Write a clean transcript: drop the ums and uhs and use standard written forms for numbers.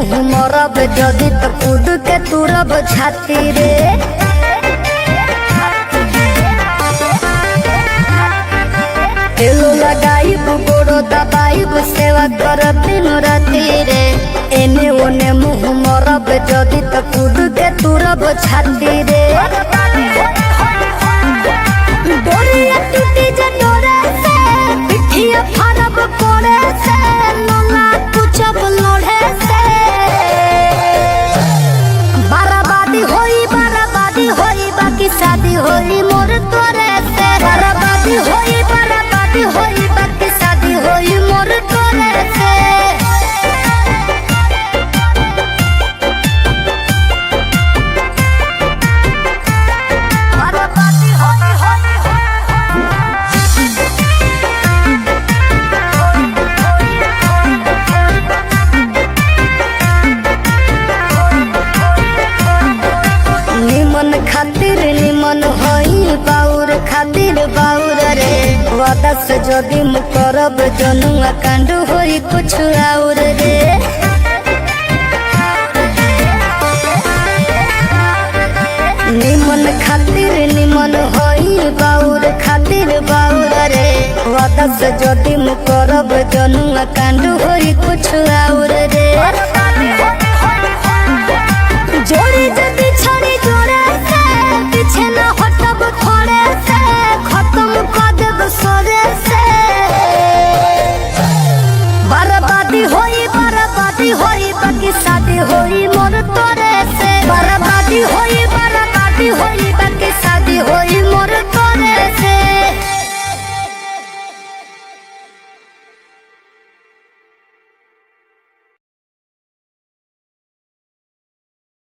मुँह मरब जदि तो कूद के तुरब छाती रे। तेलो लगाइब गोड़ो दबाइब सेवा करब दिन राती रे। एने ओने मुँह मरब जदि तो कूद के तुरब छाती रे। डोरिया टूटी जटोरे से पिठिया फाड़ब कोड़े से लोला कुचब लोढ़े से। बर्बादी होई बाकी शादी होई मोर तोरे से। बर्बादी होई बाकी शादी होई मोर तोरे से। निमन खातिर निमन होई बाउर खातिर बाउर रे। वादा से जदि करब जनुआ कांड होई कुछ और रे। निमन खातिर निमन होई बाउर खातिर बाउर रे। वादा से जदि करब जनुआ कांड होई कुछ और रे। जोड़ी